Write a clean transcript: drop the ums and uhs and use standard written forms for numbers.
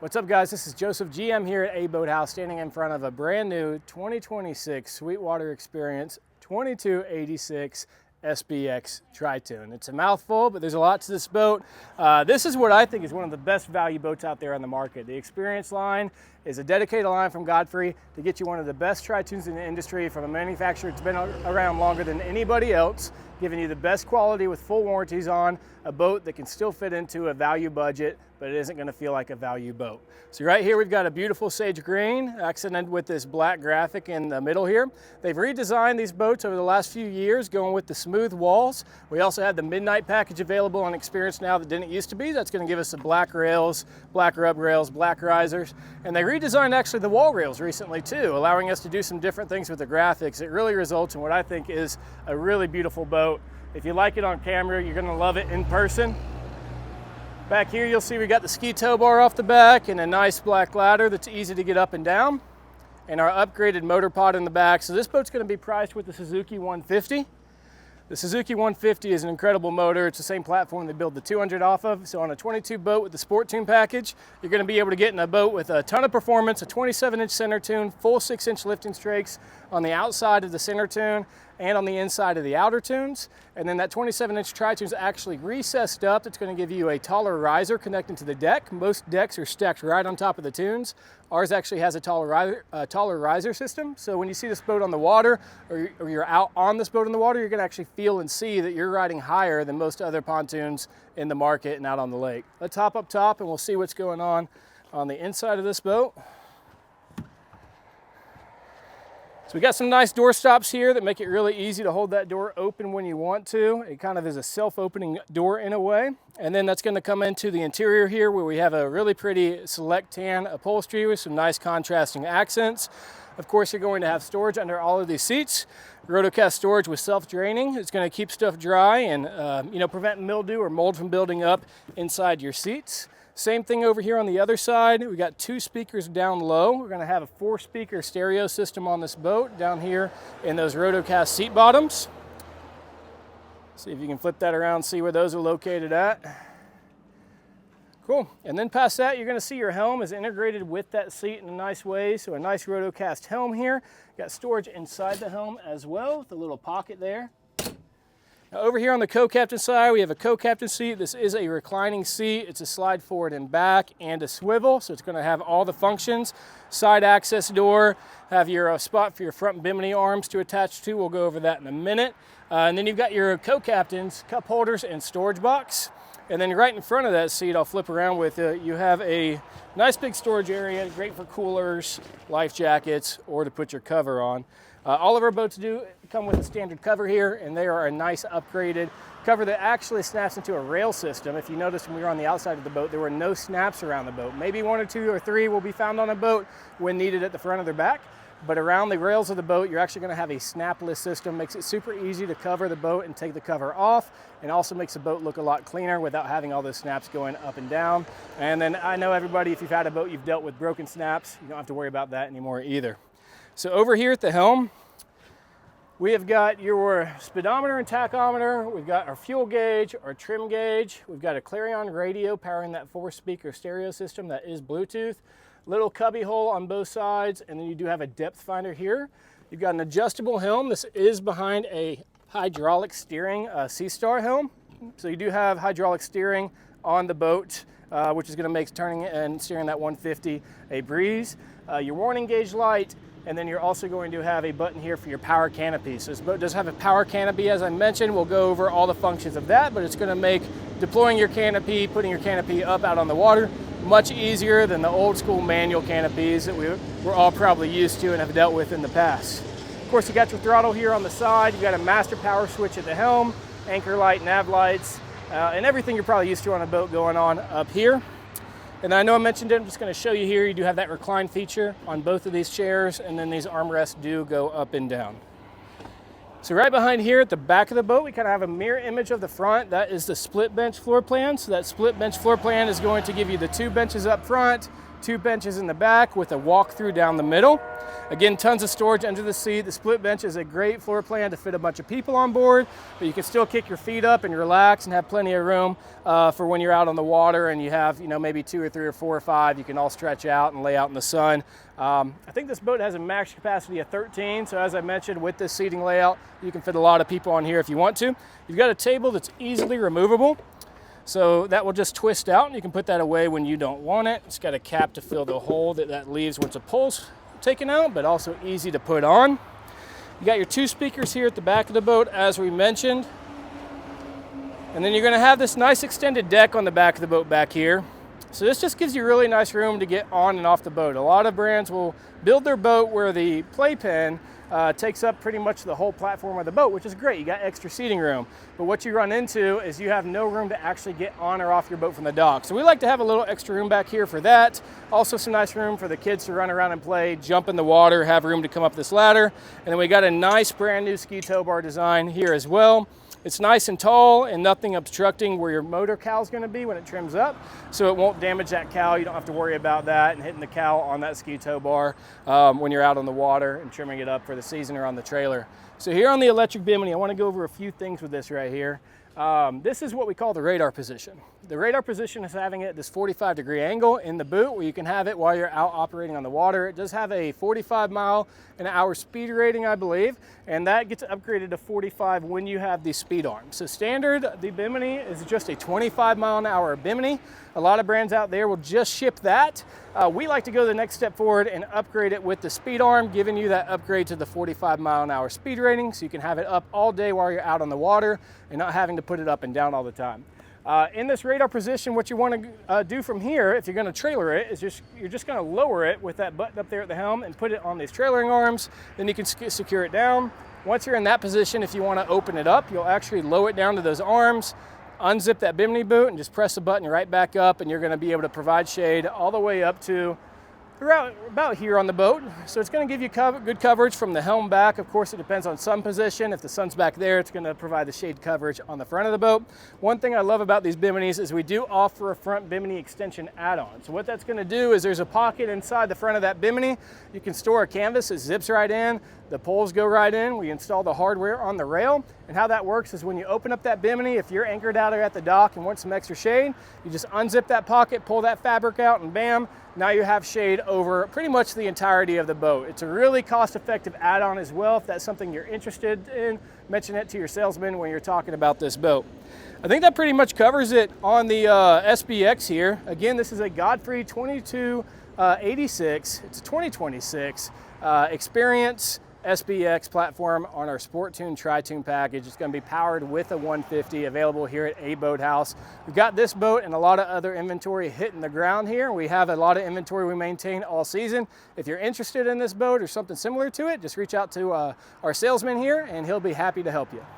What's up, guys? This is Joseph, GM here at A Boathouse, standing in front of a brand new 2026 Sweetwater Experience 2286 SBX Tritoon. It's a mouthful, but there's a lot to this boat. This is what I think is one of the best value boats out there on the market. The Experience line is a dedicated line from Godfrey to get you one of the best Tritoons in the industry from a manufacturer that's been around longer than anybody else, giving you the best quality with full warranties on a boat that can still fit into a value budget, but it isn't going to feel like a value boat. So right here we've got a beautiful sage green accented with this black graphic in the middle here. They've redesigned these boats over the last few years, going with the smooth walls. We also have the midnight package available on Experience now that didn't used to be. That's going to give us the black rails, black rub rails, black risers, and they redesigned actually the wall rails recently too, allowing us to do some different things with the graphics. It really results in what I think is a really beautiful boat. If you like it on camera, you're going to love it in person. Back here you'll see we got the ski tow bar off the back and a nice black ladder that's easy to get up and down, and our upgraded motor pod in the back. So this boat's going to be priced with the Suzuki 150. The Suzuki 150 is an incredible motor. It's the same platform they build the 200 off of. So on a 22 boat with the Sport Tune package, you're going to be able to get in a boat with a ton of performance, a 27-inch center tune, full 6-inch lifting strakes on the outside of the center tune and on the inside of the outer tunes. And then that 27-inch Tritoon is actually recessed up. It's going to give you a taller riser connecting to the deck. Most decks are stacked right on top of the tunes. Ours actually has a taller riser system. So when you see this boat on the water, or you're out on this boat in the water, you're going to actually feel and see that you're riding higher than most other pontoons in the market and out on the lake. Let's hop up top and we'll see what's going on the inside of this boat. So we got some nice door stops here that make it really easy to hold that door open when you want to. It kind of is a self-opening door in a way. And then that's going to come into the interior here where we have a really pretty select tan upholstery with some nice contrasting accents. Of course, you're going to have storage under all of these seats. Rotocast storage with self-draining. It's going to keep stuff dry and prevent mildew or mold from building up inside your seats. Same thing over here on the other side. We got 2 speakers down low. We're going to have a 4-speaker stereo system on this boat down here in those Rotocast seat bottoms. See if you can flip that around, see where those are located at. Cool. And then past that, you're going to see your helm is integrated with that seat in a nice way. So a nice Rotocast helm here. Got storage inside the helm as well with a little pocket there. Now over here on the co-captain side, we have a co-captain seat. This is a reclining seat. It's a slide forward and back and a swivel, so it's going to have all the functions. Side access door, have your spot for your front bimini arms to attach to. We'll go over that in a minute. And then you've got your co-captain's cup holders and storage box. And then right in front of that seat, I'll flip around with it, you have a nice big storage area, great for coolers, life jackets, or to put your cover on. All of our boats do come with a standard cover here, and they are a nice upgraded cover that actually snaps into a rail system. If you noticed when we were on the outside of the boat, there were no snaps around the boat. Maybe 1 or 2 or 3 will be found on a boat when needed at the front or the back, but around the rails of the boat, you're actually going to have a snapless system. Makes it super easy to cover the boat and take the cover off, and also makes the boat look a lot cleaner without having all those snaps going up and down. And then I know everybody, if you've had a boat you've dealt with broken snaps, you don't have to worry about that anymore either. So over here at the helm, we have got your speedometer and tachometer. We've got our fuel gauge, our trim gauge. We've got a Clarion radio powering that 4-speaker stereo system that is Bluetooth. Little cubby hole on both sides, and then you do have a depth finder here. You've got an adjustable helm. This is behind a hydraulic steering C-Star helm. So you do have hydraulic steering on the boat, which is going to make turning and steering that 150 a breeze. Your warning gauge light. And then you're also going to have a button here for your power canopy. So this boat does have a power canopy, as I mentioned. We'll go over all the functions of that, but it's going to make deploying your canopy, putting your canopy up out on the water, much easier than the old school manual canopies that we're all probably used to and have dealt with in the past. Of course, you got your throttle here on the side. You've got a master power switch at the helm, anchor light, nav lights, and everything you're probably used to on a boat going on up here. And I know I mentioned it, I'm just going to show you here, you do have that recline feature on both of these chairs, and then these armrests do go up and down. So right behind here at the back of the boat, we kind of have a mirror image of the front. That is the split bench floor plan. So that split bench floor plan is going to give you the 2 benches up front, 2 benches in the back with a walk-through down the middle. Again, tons of storage under the seat. The split bench is a great floor plan to fit a bunch of people on board, but you can still kick your feet up and relax and have plenty of room for when you're out on the water and you have, maybe 2 or 3 or 4 or 5. You can all stretch out and lay out in the sun. I think this boat has a max capacity of 13, so as I mentioned, with this seating layout, you can fit a lot of people on here if you want to. You've got a table that's easily removable, so that will just twist out and you can put that away when you don't want it. It's got a cap to fill the hole that leaves once a pole's taken out, but also easy to put on. You got your 2 speakers here at the back of the boat, as we mentioned. And then you're going to have this nice extended deck on the back of the boat back here. So this just gives you really nice room to get on and off the boat. A lot of brands will build their boat where the playpen takes up pretty much the whole platform of the boat, which is great. You got extra seating room. But what you run into is you have no room to actually get on or off your boat from the dock. So we like to have a little extra room back here for that. Also some nice room for the kids to run around and play, jump in the water, have room to come up this ladder. And then we got a nice brand new ski tow bar design here as well. It's nice and tall and nothing obstructing where your motor cowl is going to be when it trims up, so it won't damage that cowl. You don't have to worry about that and hitting the cowl on that ski tow bar when you're out on the water and trimming it up for the season or on the trailer. So here on the electric bimini, I want to go over a few things with this right here. This is what we call the radar position. The radar position is having it at this 45-degree angle in the boot where you can have it while you're out operating on the water. It does have a 45-mile-an-hour speed rating, I believe, and that gets upgraded to 45 when you have the speed arm. So standard, the bimini is just a 25-mile-an-hour bimini. A lot of brands out there will just ship that. We like to go the next step forward and upgrade it with the speed arm, giving you that upgrade to the 45-mile-an-hour speed rating so you can have it up all day while you're out on the water and not having to put it up and down all the time. In this radar position, what you want to do from here, if you're going to trailer it, is you're just going to lower it with that button up there at the helm and put it on these trailering arms. Then you can secure it down. Once you're in that position, if you want to open it up, you'll actually lower it down to those arms, unzip that bimini boot, and just press the button right back up, and you're going to be able to provide shade all the way up to about here on the boat. So it's going to give you good coverage from the helm back. Of course, it depends on sun position. If the sun's back there, it's going to provide the shade coverage on the front of the boat. One thing I love about these biminis is we do offer a front bimini extension add-on. So what that's going to do is there's a pocket inside the front of that bimini. You can store a canvas. It zips right in. The poles go right in. We install the hardware on the rail. And how that works is when you open up that bimini, if you're anchored out there at the dock and want some extra shade, you just unzip that pocket, pull that fabric out, and bam, now you have shade over pretty much the entirety of the boat. It's a really cost-effective add-on as well. If that's something you're interested in, mention it to your salesman when you're talking about this boat. I think that pretty much covers it on the SBX here. Again, this is a Godfrey 2286. It's a 2026 Experience SBX platform on our Pontoon Tritoon package. It's going to be powered with a 150, available here at A Boathouse. We've got this boat and a lot of other inventory hitting the ground here. We have a lot of inventory we maintain all season. If you're interested in this boat or something similar to it, just reach out to our salesman here and he'll be happy to help you.